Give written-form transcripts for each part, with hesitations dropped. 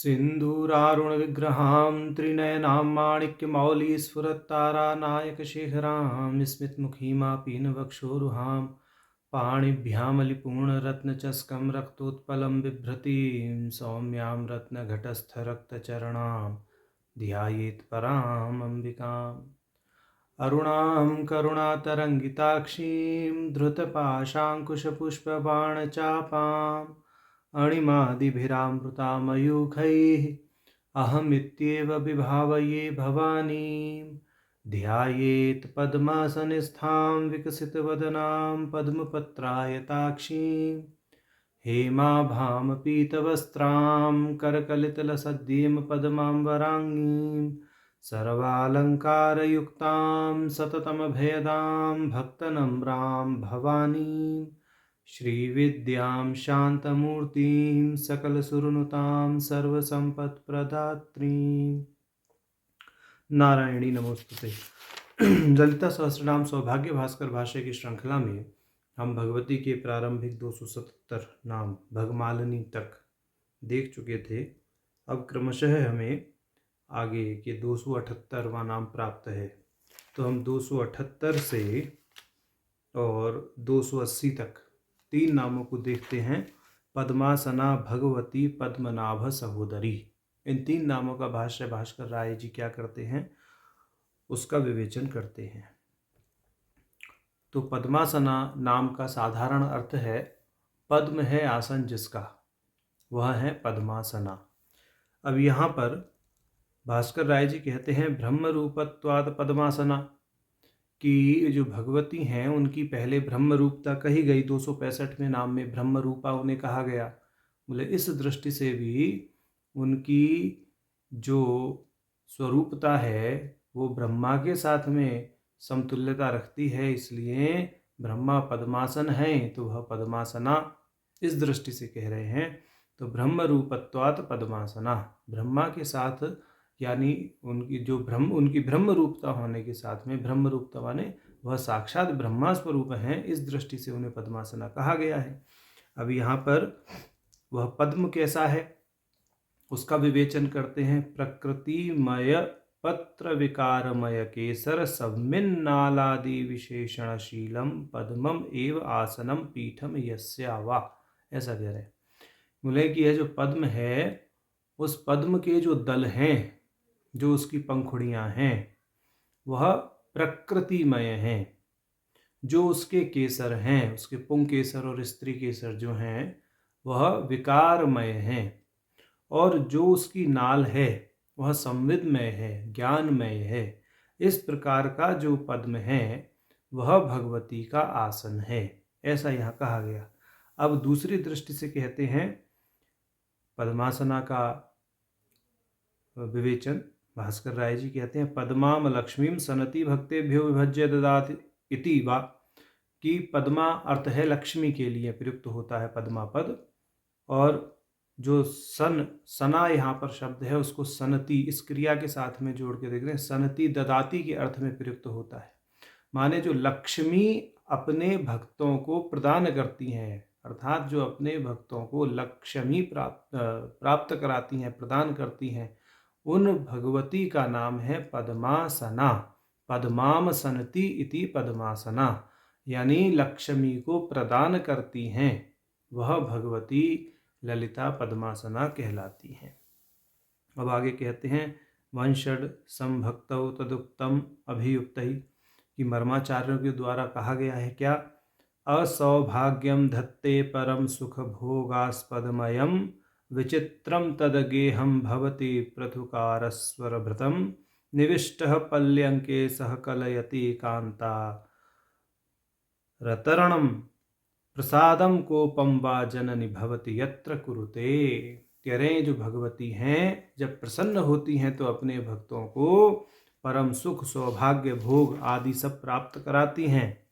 सिन्दूरारुणविग्रहां त्रिनयनां माणिक्यमौलिस्फुरत्तारानायकशेखरां स्मितमुखीमापीनवक्षोरुहां पाणिभ्यामलिपूर्णरत्नचस्कं रक्तोत्पलं बिभ्रतीं सौम्यां रत्नघटस्थरक्तचरणां ध्यायेत् पराम् अम्बिकाम्। अरुणां करुणातरङ्गिताक्षीं धृतपाशाङ्कुशपुष्पबाणचापाम् अणिमादिभिरामृतामयूखैः अहमित्येव विभावये भवानीं। ध्यायेत् पद्मासनस्थां विकसितवदनां पद्मपत्रायताक्षीं हेमाभां पीतवस्त्रां करकलितलसद्येम पद्माम्बराङ्गीं सर्वालङ्कारयुक्तां सततमभयदां भक्तनम्रां भवानीं। श्रीविद्यां शान्तमूर्तिं सकलसुरनुतां सर्वसम्पत्प्रदात्रीं। नारायणी नमोस्तुते। ललिता सहस्रनाम सौभाग्य भास्कर भाष्य की श्रृंखला में हम भगवती के प्रारंभिक 277 नाम भगमालिनी तक देख चुके थे। अब क्रमशः हमें आगे के 278वां नाम प्राप्त है, तो हम 278 से और 280 तक 3 नामों को देखते हैं। पद्मासना, भगवती, पद्मनाभ सहोदरी, इन 3 नामों का भाष्य भास्कर राय जी क्या करते हैं उसका विवेचन करते हैं। तो पद्मासना नाम का साधारण अर्थ है पद्म है आसन जिसका, वह है पद्मासना। अब यहाँ पर भास्कर राय जी कहते हैं ब्रह्म रूपत्वात् पद्मासना, कि जो भगवती हैं उनकी पहले ब्रह्म रूपता कही गई। 265वें नाम में ब्रह्म रूपा उन्हें कहा गया। बोले इस दृष्टि से भी उनकी जो स्वरूपता है वो ब्रह्मा के साथ में समतुल्यता रखती है, इसलिए ब्रह्मा पद्मासन हैं तो वह पद्मासना इस दृष्टि से कह रहे हैं। तो ब्रह्म रूपत्वात् पद्मासना, ब्रह्मा के साथ यानी उनकी ब्रह्म रूपता होने के साथ में, ब्रह्म रूपता माने वह साक्षात ब्रह्मा स्वरूप हैं, इस दृष्टि से उन्हें पद्मासना कहा गया है। अब यहाँ पर वह पद्म कैसा है उसका विवेचन करते हैं। प्रकृतिमय पत्र विकारमय केसर समिन्नालादि विशेषणशीलम पद्मम एव आसनम पीठम यस्यावा, ऐसा कह रहे हैं। बोले कि यह जो पद्म है उस पद्म के जो दल हैं, जो उसकी पंखुड़ियां हैं, वह प्रकृतिमय हैं। जो उसके केसर हैं, उसके पुंग केसर और स्त्री केसर जो हैं वह विकारमय हैं। और जो उसकी नाल है वह संविदमय है, ज्ञानमय है। इस प्रकार का जो पद्म है वह भगवती का आसन है, ऐसा यहाँ कहा गया। अब दूसरी दृष्टि से कहते हैं पद्मासना का विवेचन भास्कर राय जी कहते हैं पद्माम लक्ष्मीम सनति भक्तेभ्यो विभज्य ददाति इति वा, कि पद्मा अर्थ है लक्ष्मी के लिए प्रयुक्त होता है पद्मा पद, और जो सना यहाँ पर शब्द है उसको सनति इस क्रिया के साथ में जोड़ के देख रहे हैं, सनति ददाति के अर्थ में प्रयुक्त होता है। माने जो लक्ष्मी अपने भक्तों को प्रदान करती हैं, अर्थात जो अपने भक्तों को लक्ष्मी प्राप्त कराती हैं, प्रदान करती हैं, उन भगवती का नाम है पद्मासना। पद्माम सनति इति पद्मासना, यानी लक्ष्मी को प्रदान करती हैं वह भगवती ललिता पद्मासना कहलाती हैं। अब आगे कहते हैं वंशड संभक्तौ तदुक्तम अभियुक्तै, कि मर्माचार्यों के द्वारा कहा गया है क्या, असौभाग्यम धत्ते परम सुख भोगास्पदमयम विचित्रम तदगेहम भवति पृथुकारस्वरभृतम निविष्टः पल्यंके सह कलयति कांता रतरणम प्रसादम कोपम वा जननि भवति यत्र कुरुते। तेरे जो भगवती हैं जब प्रसन्न होती हैं तो अपने भक्तों को परम सुख, सौभाग्य, भोग आदि सब प्राप्त कराती हैं,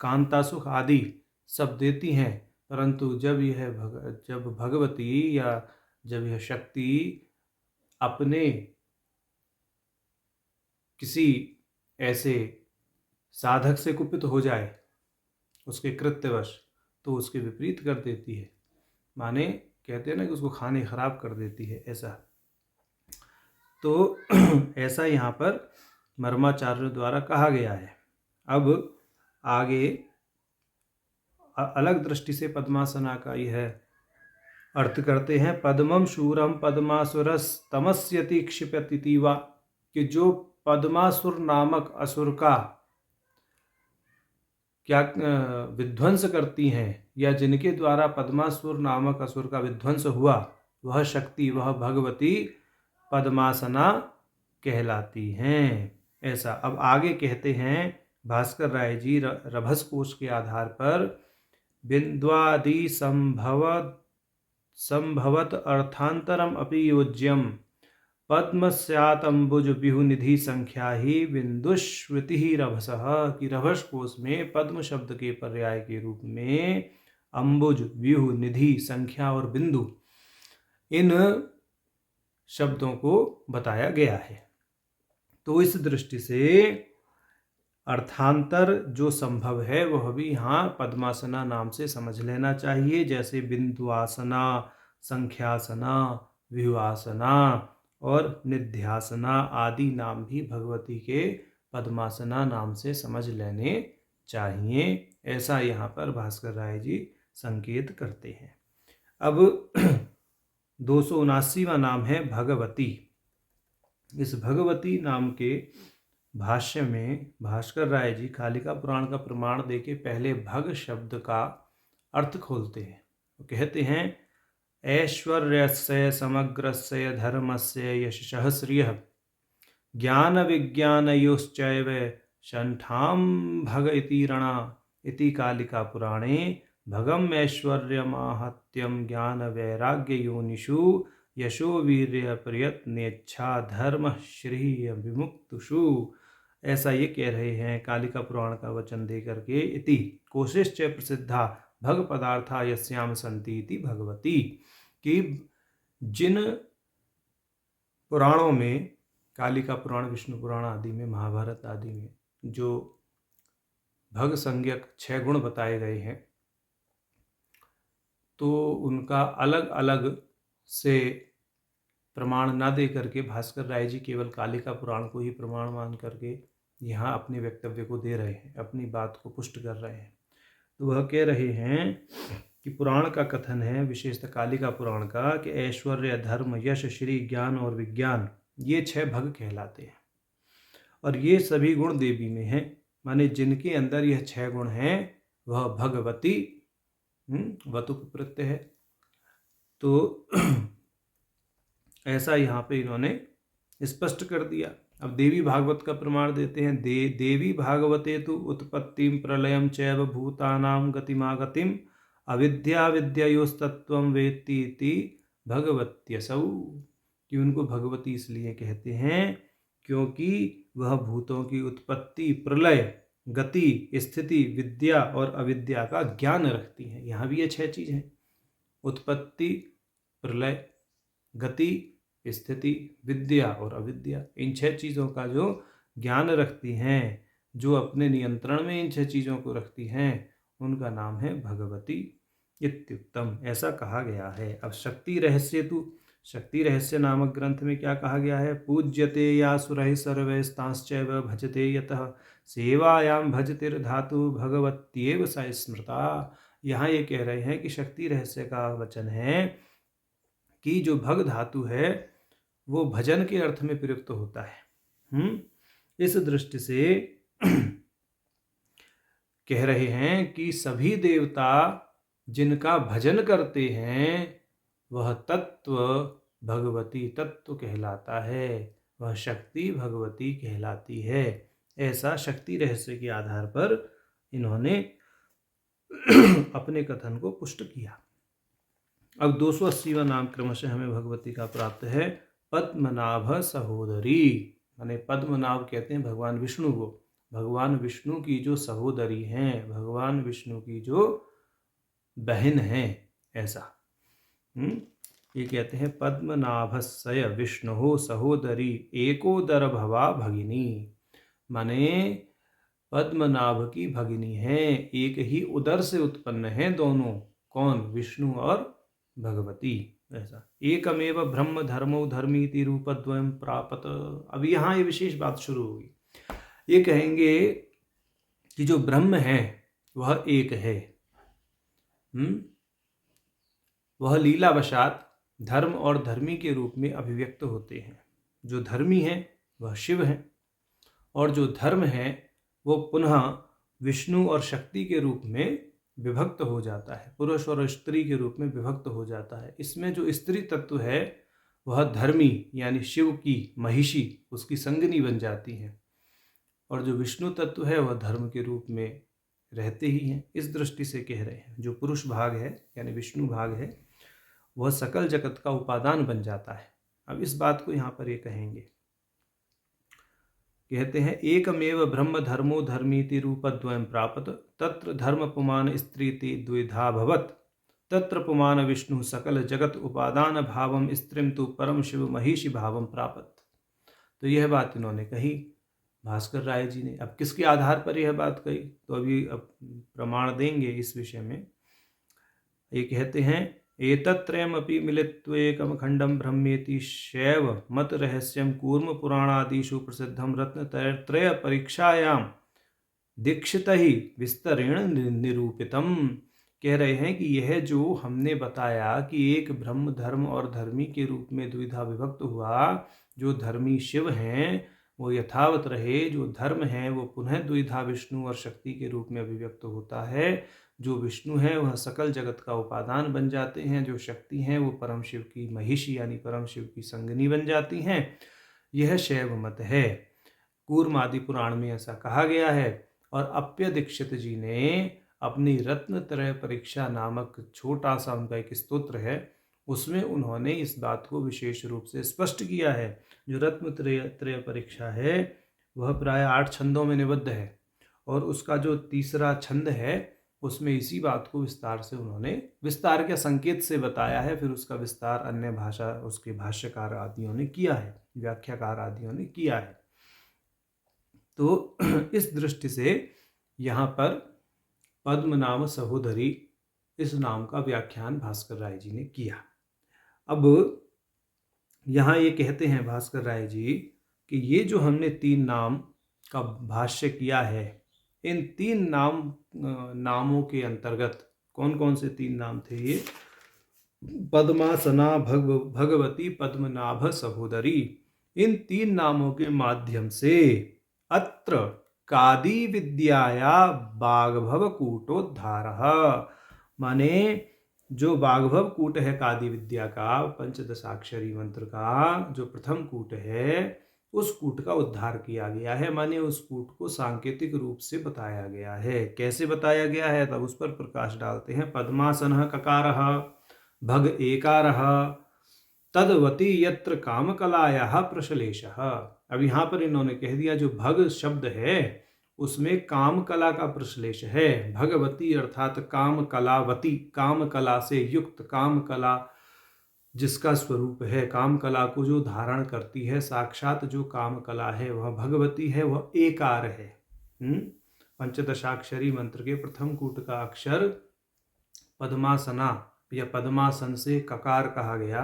कांता सुख आदि सब देती हैं। परंतु जब भगवती या जब यह शक्ति अपने किसी ऐसे साधक से कुपित हो जाए उसके कृत्यवश, तो उसके विपरीत कर देती है। माने कहते हैं ना कि उसको खाने खराब कर देती है, ऐसा। तो ऐसा यहाँ पर मर्माचार्यों द्वारा कहा गया है। अब आगे अलग दृष्टि से पद्मासना का यह अर्थ करते हैं। पद्मम शूरम पद्मासुरस तमस्यति क्षिपति वा, कि जो पद्मासुर नामक असुर का क्या विध्वंस करती हैं, या जिनके द्वारा पद्मासुर नामक असुर का विध्वंस हुआ, वह शक्ति, वह भगवती पद्मासना कहलाती हैं, ऐसा। अब आगे कहते हैं भास्कर राय जी रभस कोश के आधार पर, बिंद्वादि संभवत अर्थांतरम अपि योज्यम पद्मस्यातंबुज विहुनिधि संख्या ही बिंदुश्रुति ही रभसः, कि रभस कोश में पद्म शब्द के पर्याय के रूप में अंबुज, व्यूह, निधि, संख्या और बिंदु, इन शब्दों को बताया गया है। तो इस दृष्टि से अर्थांतर जो संभव है वह भी यहाँ पद्मासना नाम से समझ लेना चाहिए। जैसे बिंदुआसना, संख्यासना, व्यूहासना और निध्यासना आदि नाम भी भगवती के पद्मासना नाम से समझ लेने चाहिए, ऐसा यहाँ पर भास्कर राय जी संकेत करते हैं। अब 279वां नाम है भगवती। इस भगवती नाम के भाष्य में भास्कर राय जी कालिका पुराण का प्रमाण देके पहले भग शब्द का अर्थ खोलते हैं। तो कहते हैं ऐश्वर्यस्य समग्रस्य धर्मस्य यशः श्रियः ज्ञान विज्ञानयोश्चैव शंठां भग इति रणा इति कालिका पुराणे भगम ऐश्वर्यमाहत्यम ज्ञान वैराग्य योनिषु यशो वीर्य प्रयत्नेच्छा धर्म श्री विमुक्तुषु, ऐसा ये कह रहे हैं कालिका पुराण का वचन दे करके। इति कोशिश्च प्रसिद्धा भग पदार्था यस्याम संति इति भगवती, कि जिन पुराणों में, कालिका पुराण, विष्णु पुराण आदि में, महाभारत आदि में जो भग संज्ञक 6 गुण बताए गए हैं, तो उनका अलग अलग से प्रमाण न दे करके भास्कर राय जी केवल कालिका पुराण को ही प्रमाण मान करके यहाँ अपने वक्तव्य को दे रहे हैं, अपनी बात को पुष्ट कर रहे हैं। तो वह कह रहे हैं कि पुराण का कथन है, विशेषतः कालिका पुराण का, कि ऐश्वर्य, धर्म, यश, श्री, ज्ञान और विज्ञान, ये 6 भग कहलाते हैं। और ये सभी गुण देवी में हैं, माने जिनके अंदर यह 6 गुण हैं वह भगवती, वतुक प्रत्यय है। तो ऐसा यहाँ पे इन्होंने स्पष्ट कर दिया। अब देवी भागवत का प्रमाण देते हैं। देवी भागवते तु उत्पत्तिम प्रलयम चैव भूतानां गतिमागतिम अविद्या विद्यायोस्तत्वं वेत्ति इति भगवत्यसौ, कि उनको भगवती इसलिए कहते हैं क्योंकि वह भूतों की उत्पत्ति, प्रलय, गति, स्थिति, विद्या और अविद्या का ज्ञान रखती हैं। यहाँ भी ये 6 चीज़ हैं, उत्पत्ति, प्रलय, गति, स्थिति, विद्या और अविद्या। इन 6 चीज़ों का जो ज्ञान रखती हैं, जो अपने नियंत्रण में इन 6 चीज़ों को रखती हैं, उनका नाम है भगवती इत्युक्तम, ऐसा कहा गया है। अब शक्ति रहस्य तु, शक्ति रहस्य नामक ग्रंथ में क्या कहा गया है? पूज्यते या सुरहि सर्वैस्तांश्चैव भजते यतः सेवायां भजतिर्धातु भगवत्येव सा स्मृता। यहाँ ये कह रहे हैं कि शक्ति रहस्य का वचन है कि जो भग धातु है वो भजन के अर्थ में प्रयुक्त होता है। इस दृष्टि से कह रहे हैं कि सभी देवता जिनका भजन करते हैं वह तत्व भगवती तत्व कहलाता है, वह शक्ति भगवती कहलाती है। ऐसा शक्ति रहस्य के आधार पर इन्होंने अपने कथन को पुष्ट किया। अब 280वां नाम क्रमशः हमें भगवती का प्राप्त है, पद्मनाभ सहोदरी। माने पद्मनाभ कहते हैं भगवान विष्णु को, भगवान विष्णु की जो सहोदरी हैं, भगवान विष्णु की जो बहन हैं, ऐसा। ये कहते हैं पद्मनाभस्य विष्णु सहोदरी एकोदर भवा भगिनी, माने पद्मनाभ की भगिनी है, एक ही उदर से उत्पन्न है दोनों। कौन? विष्णु और भगवती, ऐसा। एकमेव ब्रह्म धर्मो धर्मीति रूपद्वयं प्रापत। अब यहाँ ये विशेष बात शुरू होगी। ये कहेंगे कि जो ब्रह्म है वह एक है, वह लीलावशात धर्म और धर्मी के रूप में अभिव्यक्त होते हैं। जो धर्मी है वह शिव है, और जो धर्म है वो पुनः विष्णु और शक्ति के रूप में विभक्त हो जाता है, पुरुष और स्त्री के रूप में विभक्त हो जाता है। इसमें जो स्त्री तत्व है वह धर्मी यानी शिव की महिषी, उसकी संगनी बन जाती है, और जो विष्णु तत्व है वह धर्म के रूप में रहते ही हैं। इस दृष्टि से कह रहे हैं जो पुरुष भाग है यानी विष्णु भाग है वह सकल जगत का उपादान बन जाता है। अब इस बात को यहाँ पर ये कहेंगे, कहते हैं एकमेव ब्रह्म धर्मो धर्मीति रूपद्वयं प्रापत तत्र धर्म पुमान स्त्रीति द्विधा भवत् तत्र पुमान विष्णु सकल जगत उपादान भावम स्त्रीम तु परम शिव महिषी भावम प्रापत। तो यह बात इन्होंने कही भास्कर राय जी ने। अब किसके आधार पर यह बात कही, तो अभी अब प्रमाण देंगे इस विषय में। ये कहते हैं एतत्त्रयमपि मिलित्वेकं खंडं ब्रह्मेति शैव मत रहस्यं कूर्म पुराणादिषु प्रसिद्धं रत्नत्रय परीक्षायां दीक्षितः ही विस्तरेण निरूपितम। कह रहे हैं कि यह जो हमने बताया कि एक ब्रह्म धर्म और धर्मी के रूप में द्विधा विभक्त हुआ, जो धर्मी शिव हैं वो यथावत रहे, जो धर्म है वो पुनः द्विधा विष्णु और शक्ति के रूप में अभिव्यक्त होता है, जो विष्णु है वह सकल जगत का उपादान बन जाते हैं, जो शक्ति हैं वो परम शिव की महिषी यानी परम शिव की संगनी बन जाती हैं। यह शैव मत है। कूर्म आदि पुराण में ऐसा कहा गया है, और अप्य दीक्षित जी ने अपनी रत्नत्रय परीक्षा नामक छोटा सा उनका एक स्तोत्र है, उसमें उन्होंने इस बात को विशेष रूप से स्पष्ट किया है। जो रत्नत्रय परीक्षा है वह प्राय 8 छंदों में निबद्ध है, और उसका जो तीसरा छंद है उसमें इसी बात को विस्तार से उन्होंने विस्तार के संकेत से बताया है। फिर उसका विस्तार अन्य भाषा उसके भाष्यकार आदियों ने किया है, व्याख्याकार आदियों ने किया है। तो इस दृष्टि से यहाँ पर पद्म नाम सहोदरी इस नाम का व्याख्यान भास्कर राय जी ने किया। अब यहाँ ये कहते हैं भास्कर राय जी कि ये जो हमने 3 नाम का भाष्य किया है, इन 3 नामों के अंतर्गत कौन कौन से 3 नाम थे ये? पद्मासना, भगवती, पद्मनाभ, सहोदरी। इन 3 नामों के माध्यम से अत्र कादी विद्याया बागभव कूटोद्धारः, माने जो बागभव कूट है कादी विद्या का, पंचदशाक्षरी मंत्र का जो प्रथम कूट है, उस कूट का उद्धार किया गया है। माने उस कूट को सांकेतिक रूप से बताया गया है। कैसे बताया गया है, तब उस पर प्रकाश डालते हैं। पद्मासनः ककारः भग एकारः तद्वती यत्र कामकलायाः प्रश्लेषः। अब यहाँ पर इन्होंने कह दिया जो भग शब्द है उसमें काम कला का प्रश्लेष है। भगवती अर्थात काम कलावती, काम कला से युक्त, काम कला जिसका स्वरूप है, काम कला को जो धारण करती है, साक्षात जो काम कला है वह भगवती है, वह एकार है। पंचदशाक्षरी मंत्र के प्रथम कूट का अक्षर पद्मासना या पद्मासन से ककार कहा गया।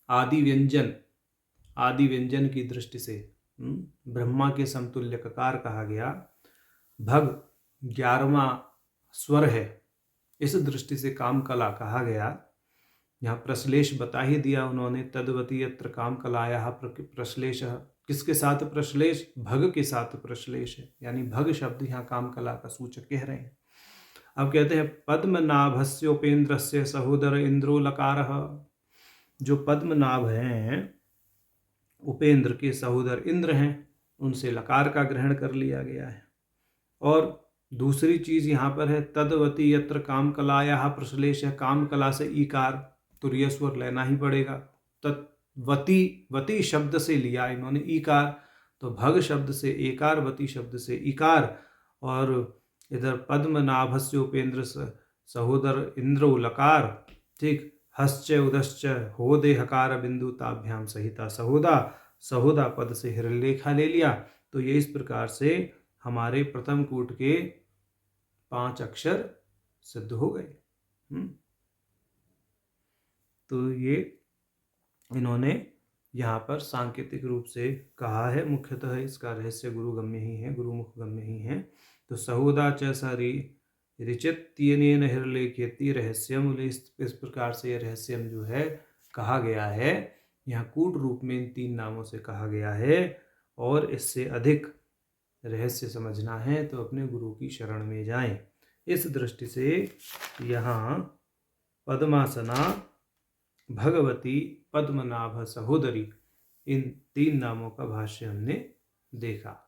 आदि व्यंजन की दृष्टि से ब्रह्मा के समतुल्य ककार कहा गया। भग 11वां स्वर है, इस दृष्टि से काम कला कहा गया। यहाँ प्रश्लेष बता ही दिया उन्होंने, तद्वती यत्र काम कलाया प्रश्लेष। किसके साथ प्रश्लेष? भग के साथ प्रश्लेष है, यानी भग शब्द यहाँ काम कला का सूचक कह रहे हैं। अब कहते हैं पद्मनाभस्योपेन्द्रस्य सहोदर इंद्रो लकारः। जो पद्मनाभ हैं उपेंद्र के सहोदर इंद्र हैं, उनसे लकार का ग्रहण कर लिया गया है। और दूसरी चीज यहाँ पर है तद्वती यत्र काम कलाया प्रश्लेष, काम कला से ईकार तुरीय स्वर लेना ही पड़ेगा। तत्वती, वती शब्द से लिया इन्होंने ईकार, तो भग शब्द से एकार, वती शब्द से इकार। और इधर पद्मनाभस्य उपेंद्र सहोदर इंद्रो लकार, ठीक। हश्च उदश्च होदे हकार बिंदु ताभ्याम सहिता सहोदा, सहोदा पद से हिरलेखा ले लिया। तो ये इस प्रकार से हमारे प्रथम कूट के 5 अक्षर सिद्ध हो गए। तो ये इन्होंने यहाँ पर सांकेतिक रूप से कहा है। मुख्यतः इसका रहस्य गुरुगम्य ही है, गुरुमुखगम्य ही है। तो सहोदा च सरी ऋचित्यनेन हिरलेख्यति रहस्यम, इस प्रकार से यह रहस्यम जो है कहा गया है। यहाँ कूट रूप में इन 3 नामों से कहा गया है। और इससे अधिक रहस्य समझना है तो अपने गुरु की शरण में जाएं। इस दृष्टि से यहाँ पद्मासना, भगवती, पद्मनाभ सहोदरी, इन 3 नामों का भाष्य हमने देखा।